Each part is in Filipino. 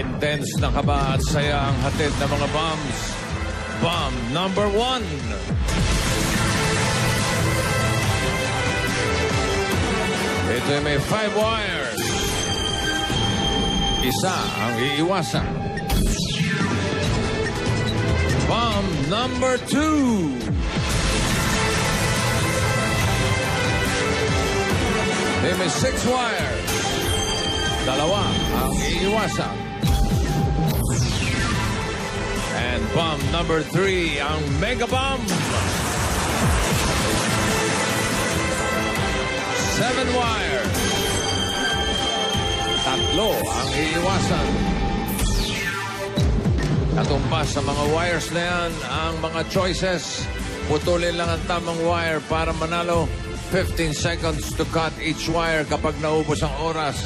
Intense na kaba at saya ang hatid ng mga bombs. Bomb number 1. Ito ay may 5 wires. Isa ang iiwasan. Bomb number 2. Ito may 6 wires. Dalawa ang iiwasan. And bomb number 3, ang mega bomb. 7 wires. Tatlo ang iiwasan. Katumpas sa mga wires na yan, ang mga choices. Putulin lang ang tamang wire para manalo. 15 seconds to cut each wire kapag naubos ang oras.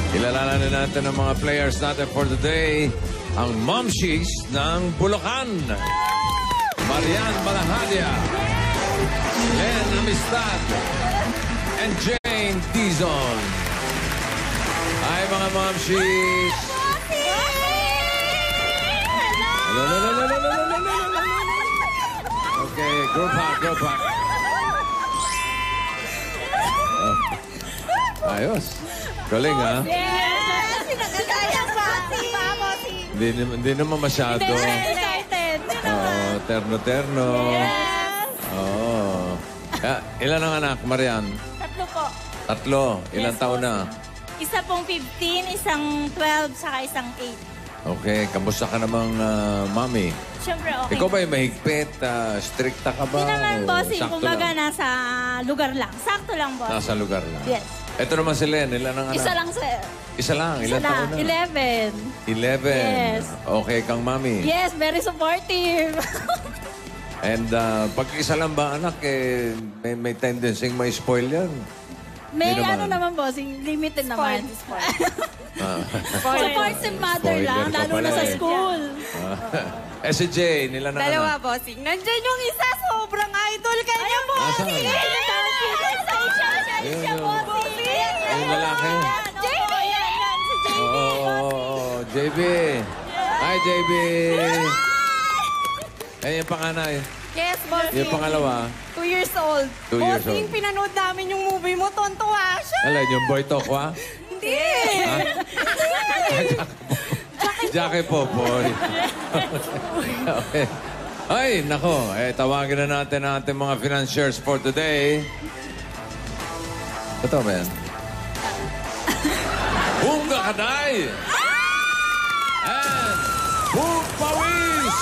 Kilalanin natin ang mga players natin for the day. Ang Momshies ng Bulacan. Marian Malahadia. Len Amistad. And Jane Dizon. Hi mga Momshies. Hello. Okay, group hug. Oh. Ayos. Galing, ha? Yes! Pinagkagayang pati! Hindi naman masyado. Excited! Terno-terno. Yes! Oo. Ilan ang anak, Marian? 3 po. 3. Ilang Yes, taon na? Isa pong 15, isang 12, saka isang 8. Okay. Kamusta ka namang mami? Siyempre, okay. Ikaw ba'y mahigpit? Stricta ka ba? Hindi naman, O bossing. sakto Kumbaga, lang? nasa lugar lang. Sakto lang, boss. Nasa lugar lang. Yes. Ito naman si Len. Ilan ang anak? Isa lang, sir. Isa lang. Ilang taon na? 11. 11. Yes. Okay kang mami. Yes, very supportive. And pag isa lang ba anak, may tendency may spoil yan. May Hindi ano naman. naman, bossing. Limited naman. Spoiler. Supportive mother Spoiler lang, ka lalo pala na sa eh. school. Si Jane, ilan na Dalawa, anak? bossing. Nandyan yung isa, sobrang idol kanya, bossing. Asan? Siya, bossing. Yung lalaki. JB! Yan, si JB. Oo, JB. Hi, JB. Yung panganay. Yes, bossing. Yung pangalawa. 2 years old. 2 years Bossing, old. pinanood namin yung movie mo. Tontuwa siya. Alam, yung boy tokwa? Hindi. Jackie Popoy. Okay. Ay, nako. Tawagin na natin ang ating mga financiers for today. Ito ba yan? Bunga Kanay! And Bung Pawis!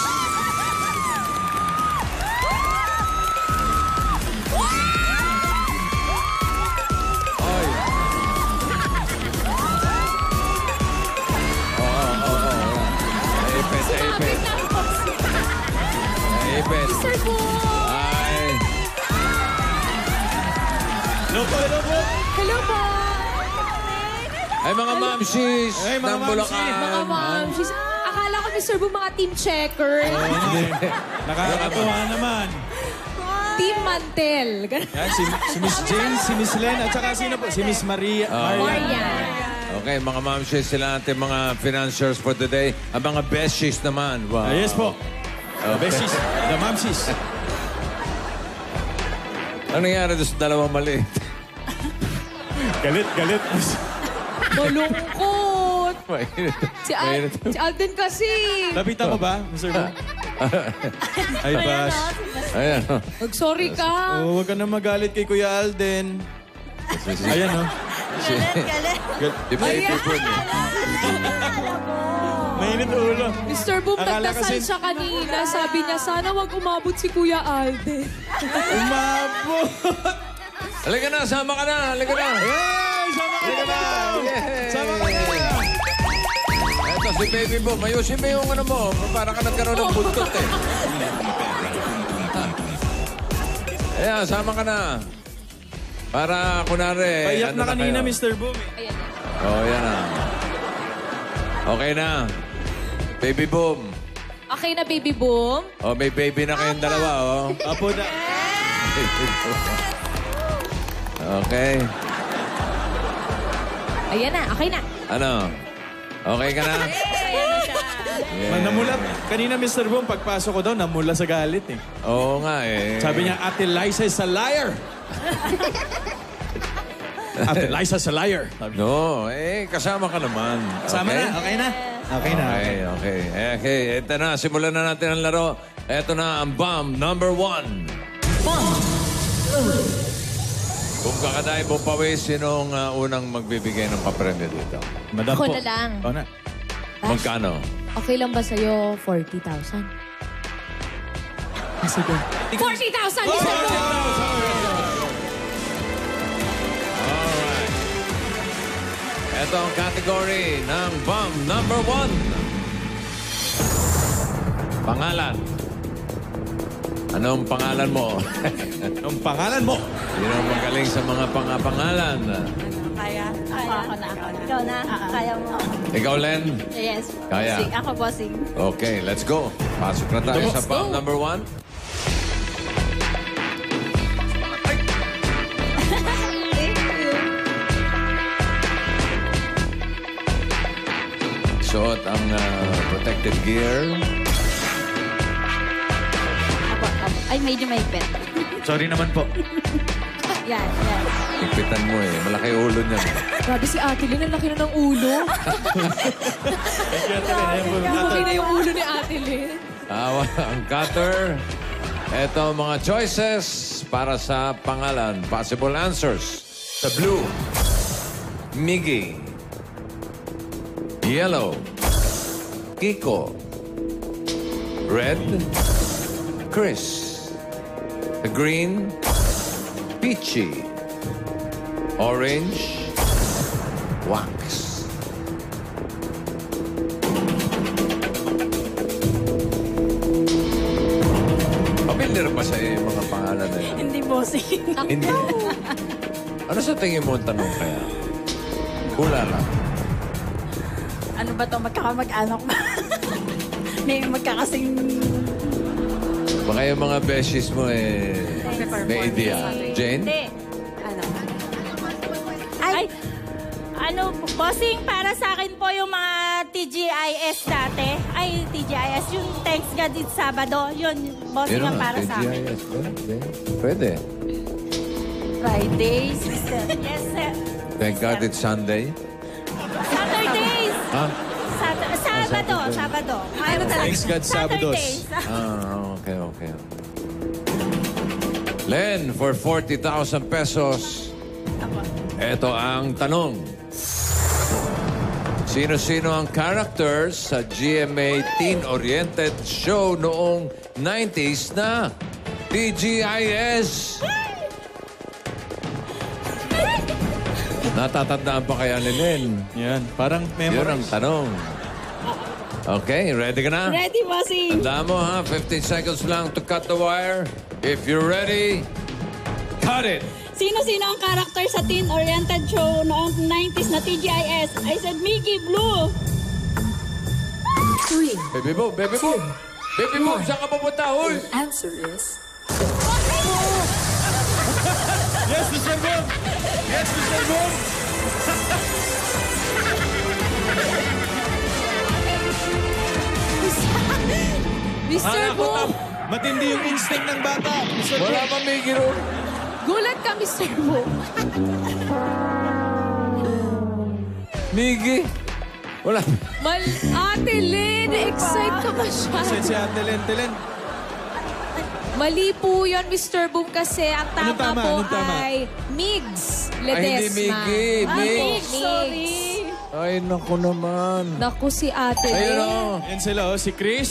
Ay. Ipit. Sir po. Ay. Hello po. Hello po. Ay, mga mamsis Ay, mga ng Bulacan. Mga ma'am, akala ko Mr. Boom mga team checker. Nakakatuwa naman. Team Mantel. Yan, si Miss Jane, si Miss Len, at saka sino po? Si Miss Maria. Marian. Okay, mga mamsis sila ating mga financiers for today. Ang mga besties naman. Wow. Yes po. The besties, the momsies. Ano nangyari doon sa dalawang mali? Galit. Malungkot. Mainit. Si Alden kasi. Lapitan ko ba, Mr. Boom? Ay, Bash. Ayan. Sorry ka. Oh, huwag ka na magalit kay Kuya Alden. Ayan, oh. Galit. Di ba ipipon eh? Mainit ulo. Mr. Boom, Akala nagdasal kasi- siya kanina. Sabi niya, sana wag umabot si Kuya Alden. Umabot. Halika na, sama ka na. Halika na. Yay! Sama ka na! Yay! Sama ka na! Eto, si Baby Boom. Ayusin mo yung ano mo. Para ka nagkaroon ng buntot eh. Ayan, sama ka na. Para, kunwari... Paiyak ano na kanina, kayo? Mr. Boom. Oh, yan na. Okay na. Baby Boom. Okay na, Baby Boom? Oh, may baby na kayong dalawa, oh. Apo na. Okay. Ayan na, okay na. Ano? Okay ka na? Yeah. Namula. Kanina, Mr. Boom, pagpasok ko daw, namula sa galit eh. Oo nga eh. Sabi niya, Ate Liza is a liar. Ate Liza is a liar. No, kasama ka naman. Sama Okay? na, okay na. Okay na. Okay. Okay, ito na. Simulan na natin ang laro. Ito na ang bomb number 1. Kung kakadaay mo pawis, sinong unang magbibigay ng papremyo dito? Madam Ako po. na lang. Ako na. Magkano? Okay lang ba sa'yo 40,000? Sige. 40,000! Mr. Boom! Alright. Ito ang category ng bomb number 1. Pangalan. Anong pangalan mo? Anong pangalan mo? Sino ang magaling sa mga pangalan? Kaya? Ako na. Ikaw na? Kaya mo? Ikaw, Len? Yes. Kaya. Bossing. Ako, bossing. Okay, let's go. Pasok na tayo sa bomb number 1. Thank you. Suot ang protective gear. Ay, medyo may pet. Sorry naman po. Yan. Higpitan mo eh. Malaki ulo niya. Grabe si Ate Lynn, ang laki na ng ulo. Lumaki na yung ulo ni Ate Lynn. Ang cutter. Ito ang mga choices para sa pangalan. Possible answers. Sa blue, Miggy. Yellow, Kiko. Red, Chris. The green, Peachy. Orange, Wax. Pamilyar ba sa yung mga pangalan na yun? Hindi, bossing. Hindi. Ano sa tingin mo ang tanong kaya? Hula lang. Ano ba to? Magkakamag-anak ba? May magkakasing... Baka yung mga besties mo may idea. Jane? Hindi. Ano? Ay, ano, bossing, para sa akin po yung mga TGIS dati. Ay, TGIS, yung Thanks God It's Sabado. Yun, bossing ang para sa akin. TGIS ba? Pwede. Fridays, sister. Yes, sir. Thank God it's Sunday. Saturdays. Ha? Sabado. Ano talaga? Thanks God, Sabados. Okay. Len, for 40,000 pesos, eto ang tanong. Sino-sino ang characters sa GMA teen-oriented show noong 90s na TGIS? Natatandaan pa kaya ni Len? Yan, parang Yun ang memorize. tanong. Okay, ready ka na? Ready, bossing. Tandaan mo ha, 15 seconds lang to cut the wire. If you're ready, cut it! Sino-sino ang karakter sa teen-oriented show noong 90s na TGIS? I said Mickey Blue. 3. Baby boom! Baby boom! Baby boom! Saan ka pupunta, huy? Answer is... Yes, Mr. Boom! Yes, Mr. Boom! Mr. Boom! Matindi yung instinct ng bata. Mr. Wala Boom. pa may giro. Gulat ka, Mr. Boom. Miggy? Wala. Ate Lynn, excite ka masyado. Si Ate Len. Mali po yun, Mr. Boom, kasi ang Anong tama tama? po Anong tama? ay Migs Ay, hindi Ledesma. Miggy. Mix. Sorry. Ay, naku naman. Naku si Ate Ayun Lynn. o. Yan sila, si Chris,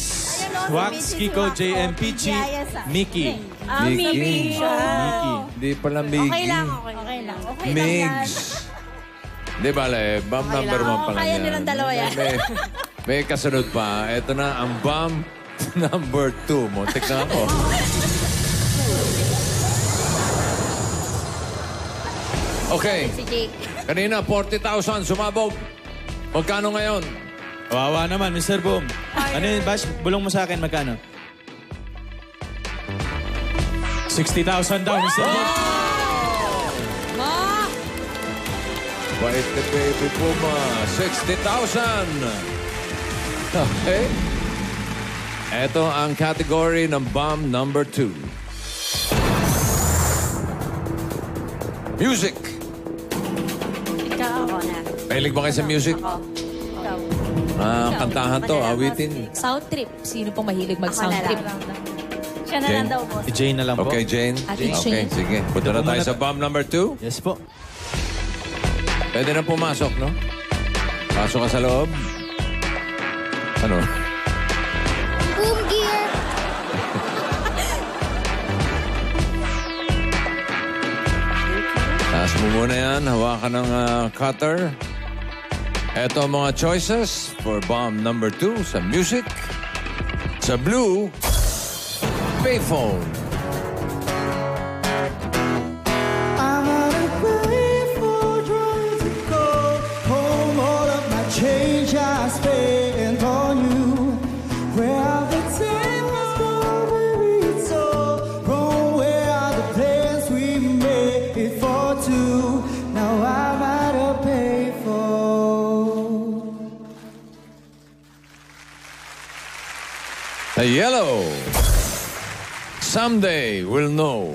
Wax, Kiko, JM, Peachy, Mickey. Mickey. Mickey. Hindi pala Miggy. Okay lang. Okay lang yan. Migs. Di ba, bomb number 1 pa lang Kaya yan. nilang dalawa yan. May kasunod pa. Ito na ang bomb number 2. Muntik na ako. Okay. Si Jake. Kanina, 40,000. Sumabog. Magkano ngayon? Wawa naman, Mr. Boom. Ano yun, Bash? Bulong mo sa akin, magkano? 60,000 daw, Mr. Boom. Bait the Baby Puma, 60,000. Okay. Ito ang category ng bomb number 2. Music. Ikaw. Ako na. Mahilig ba kayo sa music? Ako. Ikaw. Kantahan to, awitin. Sound trip. Sino pong mahilig mag-sound Ako na trip? lang. Siya na lang daw, boss. Si Jane na lang po. Okay, Jane. Ate Okay, Jane. sige. Punta na tayo sa bomb number 2. Yes po. Pwede na pumasok, no? Pasok ka sa loob. Ano? Boom gear. Taas mo muna yan. Hawakan ng cutter. Ito ang mga choices for bomb number 2 sa music. Sa blue, payphone. I'm on a grateful trying to go home. All of my change I spent on you. Where are the tables gone? Baby, it's all wrong. Where are the plans we made for two? Now I'm at a payphone. A yellow. Someday we'll know.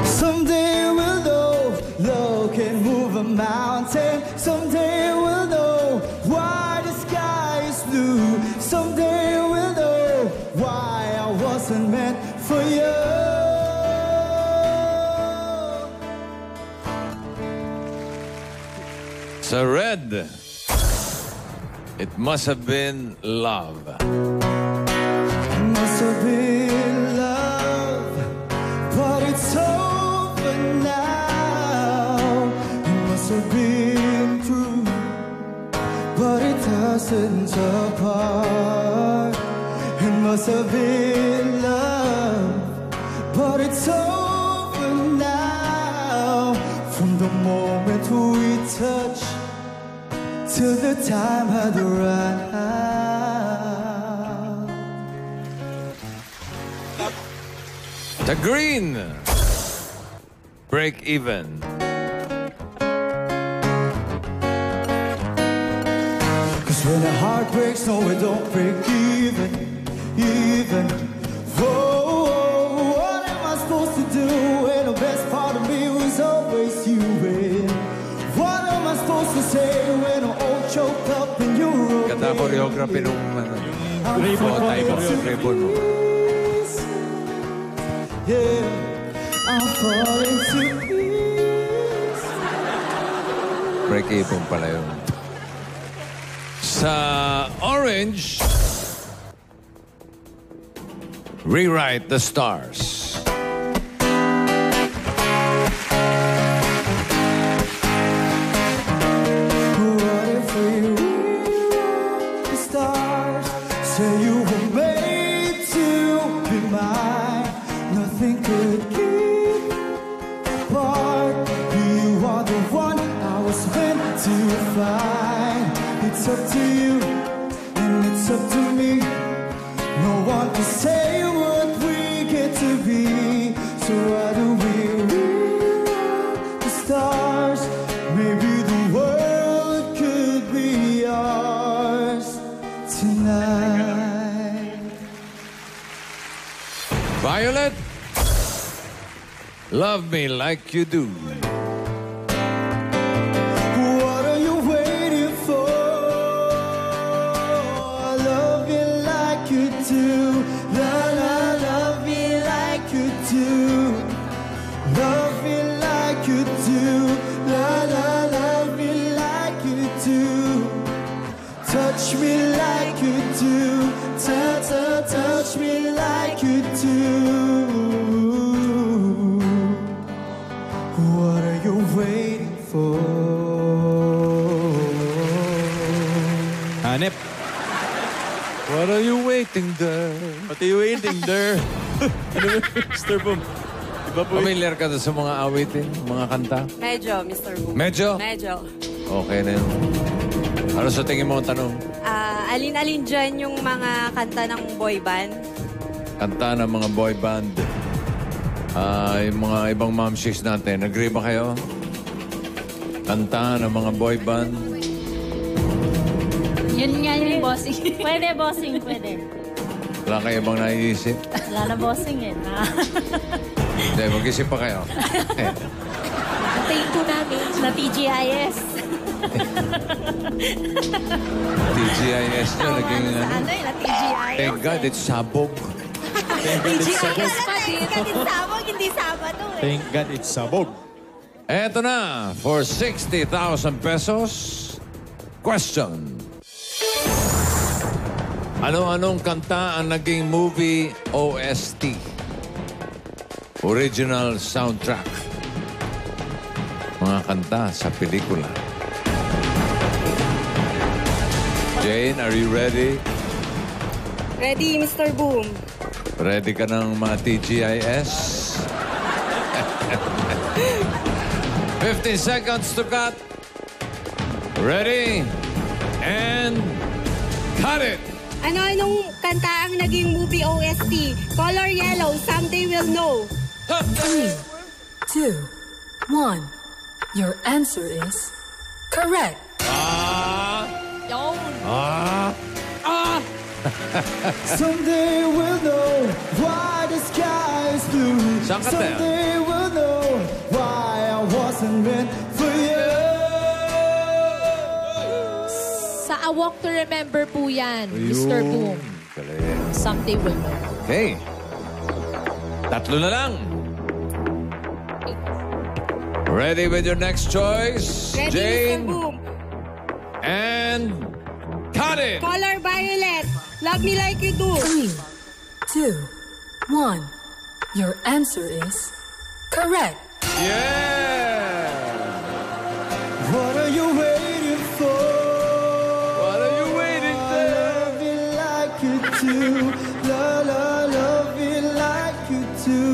Someday we'll know love can move a mountain. Someday we'll know why the sky is blue. Someday we'll know why I wasn't meant for you. Sa red, it must have been love. Must have been love, but it's over now. It must have been true, but it doesn't apart. It must have been love, but it's over now. From the moment we touch till the time had run out. The green, break even. Cause when a heart breaks, no, it don't break even. Whoa, what am I supposed to do when the best part of me was always you? What am I supposed to say when I'm all choked up in your room? Ganda choreography nung ribbon mo. Yeah, I'm falling to pieces. Break even pala yun. Sa orange, rewrite the stars. What if we rewrite the stars? Say you were made to be mine. Nothing could keep apart. You are the one I was meant to find. It's up to you, and it's up to me. No one can say what we get to be. So why do we rewrite the stars? Maybe the world could be ours tonight. Violet, love me like you do. What are you waiting for? Love you like you do. La la, love me like you do. Love me like you do. La la, love me like you do. Touch me like you do. Touch me like you do. What are you waiting for? Hanep. What are you waiting there? What are you waiting there? Ano ba, Mr. Boom? Iba po Familiar ka sa mga awitin, mga kanta? Medyo, Mr. Boom. Medyo? Medyo. Okay na yun. Ano sa tingin mo ang tanong? Alin-alin dyan yung mga kanta ng boy band? Kanta ng mga boy band. Yung mga ibang momshies natin, agree ba kayo? Kanta ng mga boy band. Yun nga yung bossing. Pwede, bossing, pwede. Wala kayo ibang naiisip? Wala na bossing eh. Hindi, mag-isip pa kayo. Antayin ko namin na TGIS. TGIS nyo, naging ano? Ano yun, na TGIS. Thank God, it's sabog. TGIS pa din. Sabog, hindi Sabado eh. Thank God it's sabog. Eto na, for 60,000 pesos, question. Ano-anong kanta ang naging movie OST? Original soundtrack. Mga kanta sa pelikula. Jane, are you ready? Ready, Mr. Boom. Ready ka ng mga TGIS? 15 seconds to cut. Ready? And cut it! Ano-anong kanta ang naging movie OST? Color Yellow, Someday We'll Know. 3, 2, 1. Your answer is correct. Someday we'll know why the sky is blue. Saan ka, Tel? Someday we'll know why I wasn't meant for you. Sa A Walk to Remember po yan, Mr. Boom. Galing. Someday we'll know. Okay. Tatlo na lang. Ready with your next choice, Ready, Jane? Mr. Boom. And cut it! Color Violet, Love Me Like You Do. 3, 2, 1. Your answer is correct. Yeah! What are you waiting for? What are you waiting for? Love me like you do. Love me like you do.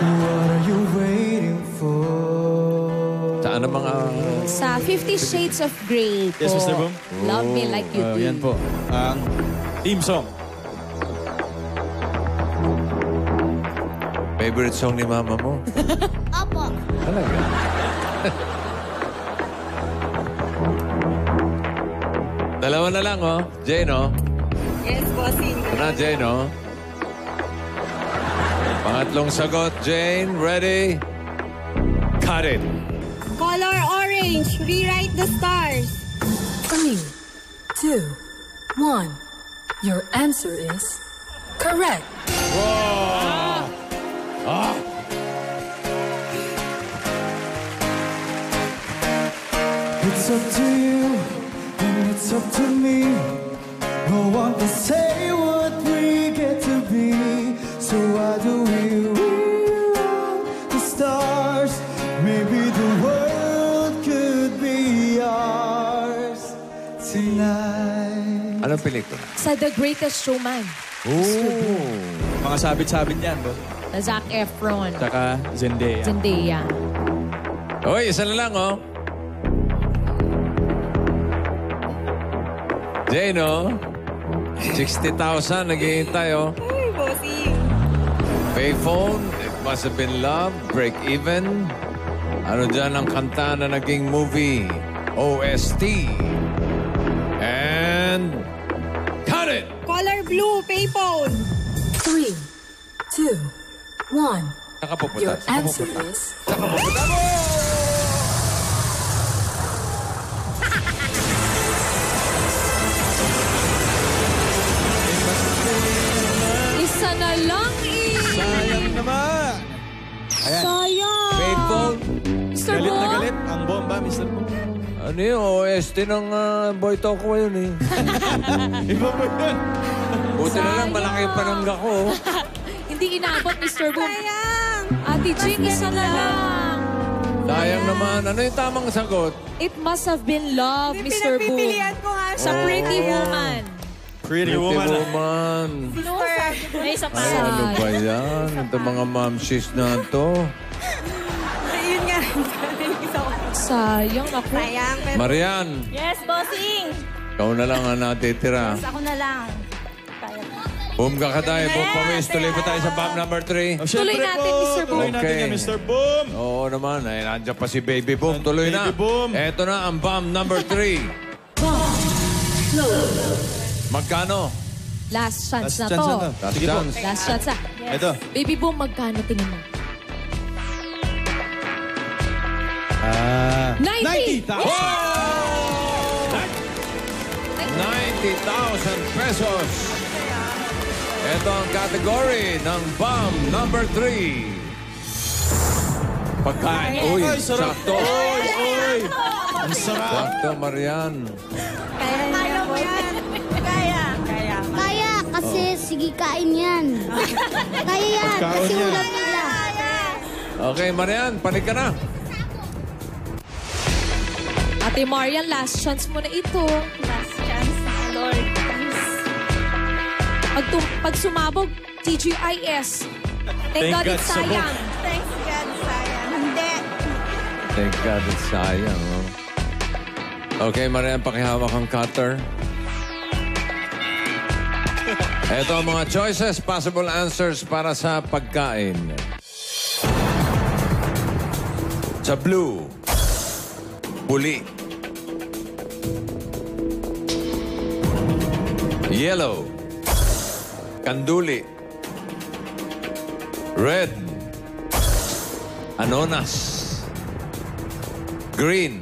What are you waiting for? Saan ang mga... Sa 50 Shades of Grey po. Yes, Mr. Boom? Love Me Like You Do. Yan po. Ang theme song. Favorite song ni mama mo? Opo. Talaga? Dalawa na lang, oh. Jane, oh. Yes, bossing. Ito na, Jane, oh. Pangatlong sagot, Jane. Ready? Cut it. Color Orange, Rewrite the Stars. 3, 2, 1. Your answer is correct. It's up to you, and it's up to me. No one can say what we get to be. So why do we rewrite the stars? Maybe the world could be ours tonight. Anong pelikula? Sa The Greatest Showman. Mga sabit-sabit yan, boss. Na Zac Efron. Tsaka Zendaya. Zendaya. Hoy, isa na lang, oh. Jane, oh. 60,000, naghihintay, oh. Uy, bossing. Payphone, It Must Have Been Love, Break Even. Ano dyan ang kanta na naging movie? OST. And cut it! Color Blue, Payphone. 3, 2, 1. Saka pupunta. Your answer is Isa na lang Sayang naman. Sayang. Payphone. Mr. Galit na Boom? galit ang bomba, Mr. Boom. Ano yun? OST ng Boy Toko yun, eh. Iba po yun. Buti na lang, malaki yung panangga ko. oh. Hindi inabot, Mr. Boom. Sayang. Ate Jing, isa na lang. Sayang naman. Ano yung tamang sagot? It must have been love, Mr. Boom. Pinagpipilian ko nga Sa siya. Pretty Woman. Pretty woman. Woman. No, may isa pa. Ay, ano ba yan? Ito mga momshies na to. Yun nga. Isa ko. Sayang ako. Sayang. Pero Marian, Yes, bossing. ikaw na lang ang natitira. Yes, ako na lang. Kaya. Boom Kakaday, Boom Pawis. Tuloy pa tayo sa bomb number 3. Tuloy natin, Mr. Boom. Tuloy natin yan, Mr. Boom. Oo naman. Ay, nandiyan pa si Baby Boom. Tuloy na. Baby Boom. Eto na ang bomb number 3. Magkano? Last chance na Last chance to. na to. Last Sige po. chance. Last chance na. Ito. Baby Boom, magkano tingin mo? 90. 90,000. 90,000 pesos. Ito ang category ng bomb number 3. Pagkain. Uy, Ay, sarap. sakto. Oy. Ang sarap. Sakto, Marian. Kaya mo yan. Kaya. Kaya, kasi sige kain yan. Kaya yan, Pagkaon kasi yan. ulam nila. Okay, Marian, panig ka na. Ate Marian, last chance mo na ito. Last chance na, Lord. Pag sumabog, TGIS. Thank God it's sabog. sayang. Thanks God, sayang. Hindi. Thank God, it's sayang. Oh. Okay, Marian, pakihawak ang cutter. Ito ang mga choices, possible answers para sa pagkain. Sa blue, buli. Yellow, kanduli. Red, anonas. Green,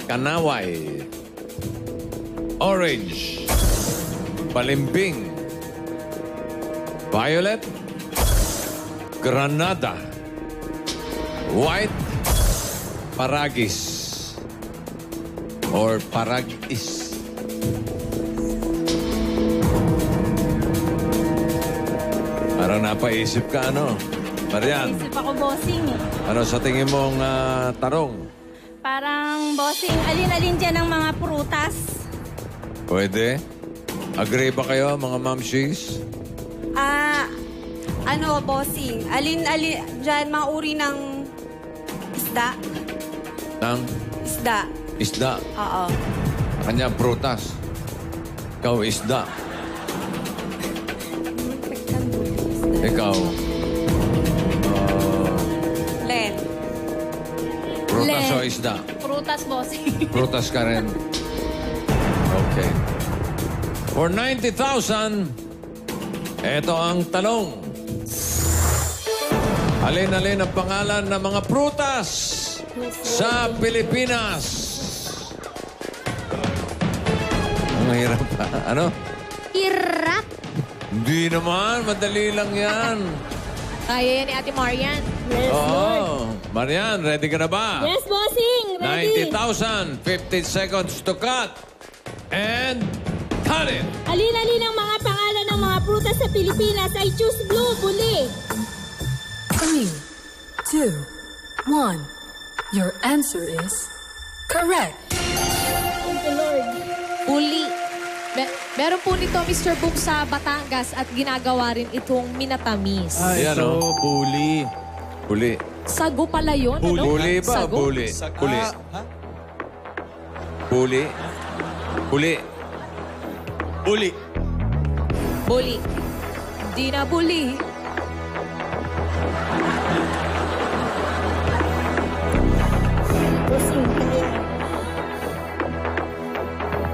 kanaway. Orange, balimbing. Violet, granada. White, paragis. Or paragis. Parang napaisip ka, ano? Marian, Isip ako, bossing. ano sa tingin mong tarong? Parang, bossing, alin-alin dyan ang mga prutas? Pwede? Agree ba kayo, mga mamshis? Bossing, alin-alin dyan, mga uri ng isda? Ng Isda. isda. Oo. Kanya prutas. Ikaw, isda. Ikaw, Len. prutas Len. o isda? Prutas, bossing. Prutas ka rin. Okay. For 90,000, ito ang tanong. Alin-alin ang pangalan ng mga prutas sa Pilipinas? Ang hirap pa. Ano? Hirap. Hindi naman. Madali lang yan. Kaya yan ni Ate Marian. Oo. Marian, ready ka na ba? Yes, bossing. Ready. 90,000. 15 seconds to cut. And cut it. Alin-alin ang mga pangalan ng mga prutas sa Pilipinas? I choose blue, buli. 3, 2, 1. Your answer is correct. Uli. Meron po nito, Mr. Boom, sa Batangas at ginagawa rin itong minatamis. Ayan, Ito, oh. bully. Huli. Sago pala yun, ano? Huli ba? Sago? Huli. Huli. Huli. Huli. Bully. Buli. Hindi na buli.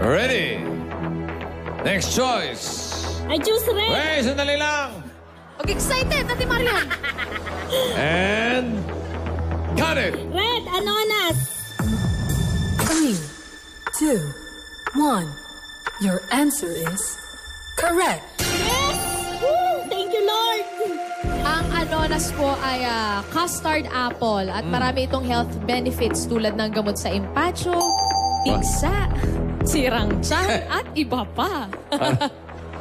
Ready? Next choice. I choose red. Wait, sandali lang. Excited, Ate Marian. And cut it. Red, anonas. 3, 2, 1. Your answer is correct. Yes! Woo! Thank you, Lord. Ang anonas po ay custard apple at marami itong health benefits tulad ng gamot sa empacho, tigsa, sirang tiyan at iba pa.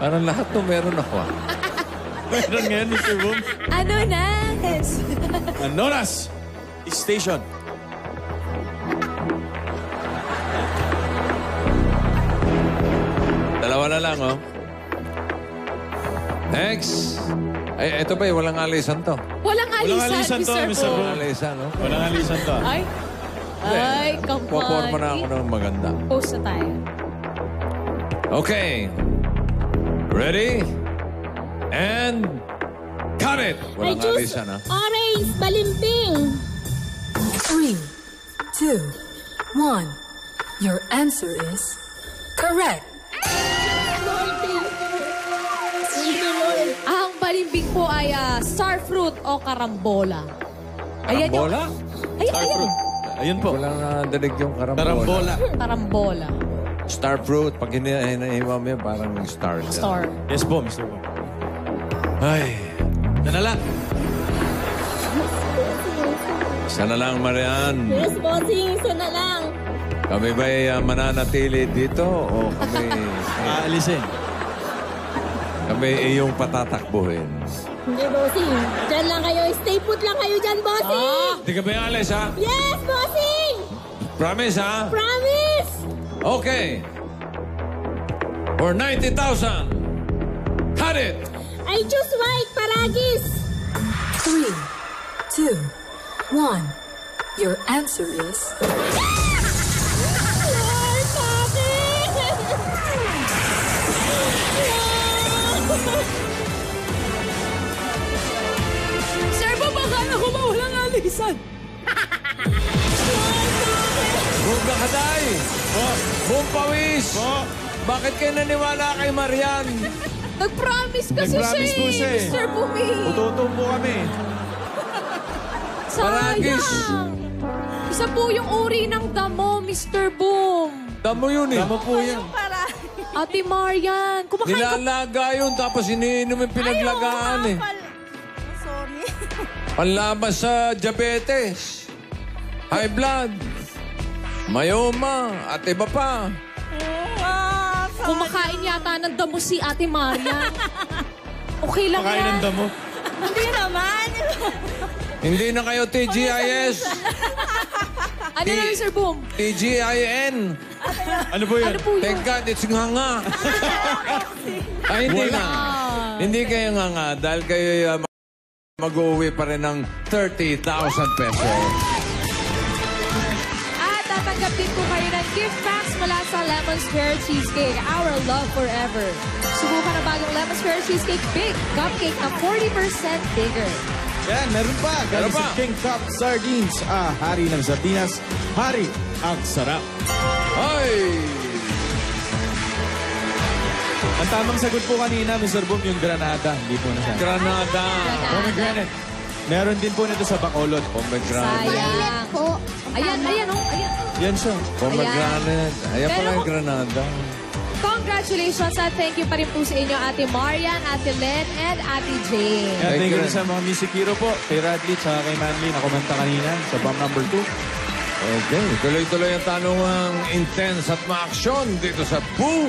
Parang lahat to meron ako. Meron ngayon, Mr. Boom. Anonas. Anonas Station. Dalawa na lang, oh. Next. Ay, ito ba walang alisan to? Walang Walang alisan, alisan to, Mr. Mr. Boom. Walang alisan, no? Walang alisan to. Ay, Paporma na ako kampani. ng maganda. Post na tayo. Okay. Ready? And cut it! I Walang choose alisan, ha? orange, balimbing. 3, 2, 1. Your answer is correct. Ang balimbing po ay starfruit o karambola. Ayan yung... Karambola? Ayan. Ayun po. Walang nadinig yung karambola. Karambola. Karambola. Starfruit. Pag hinahiwa mo yan, parang star siya. Star. Yes po, Mr. Wong. Ay, Yan na lang. isa na lang, Marian. Yes, bossing. Isa na lang. Kami ba'y mananatili dito o kami Aalisin. iyong patatakbuhin? Hindi, bossing. Diyan lang kayo. Stay put lang kayo dyan, bossing. Di ka ba yung alis, ha? Yes, bossing. Promise, ha? Promise. Okay. For 90,000, cut it! I choose white, paragis. 3, 2, 1. Your answer is Lord, bakit? Sir, babakala ko mawalang alisan. Boom Nakaday! Boom Pawis! Bakit kayo naniwala kay Marian? Nag-promise kasi Nag-promise po siya eh. Mr. Bumi. Tututo po kami. Paragis. Sayang. Isa po yung uri ng damo, Mr. Boom. Damo yun, eh. Tama po yan. Ate Marian, kumakain ka. Nilalaga yun, tapos iniinom yung pinaglagaan, eh. Sorry. Panlaban sa diabetes, high blood, mayoma, at iba pa. Kumakain yata ng damo si Ate Marian. Okay lang Pakain yan. ng damo. Hindi naman. Hindi na kayo TGIS, Ano na, Mr. Boom? TGIN. Ano po yan? Ano po yun? Thank God, it's nga nga. Ay, hindi na. Hindi kayo nga nga, dahil kayo mag-uwi pa rin ng 30,000 pesos. At tatanggap din po kayo ng gift packs mula sa Lemon Square Cheesecake, Our Love Forever. Subukan ang bagong Lemon Square Cheesecake Big Cupcake na 40% bigger. Yan, meron pa. Galing sa King Cup Sardines. Hari ng sardinas. Hari ang sarap. Ay! Ang tamang sagot po kanina, Mr. Boom, yung granada. Hindi po na siya. Granada. Pomegranate. Meron din po nito sa Bacolod. Pomegranate. Sayang. Ayan, oh. Ayan. Yan siya. Pomegranate. Ayan pala yung Granada. Congratulations at thank you pa rin po sa inyo, Ate Marian, Ate Len, and Ate Jane. Yan, thank you rin sa mga music hero po. Kay Radley, tsaka kay Manly na kumanta kanina sa bomb number 2. Okay, tuloy-tuloy ang tanong intense at maaksyon dito sa Boom!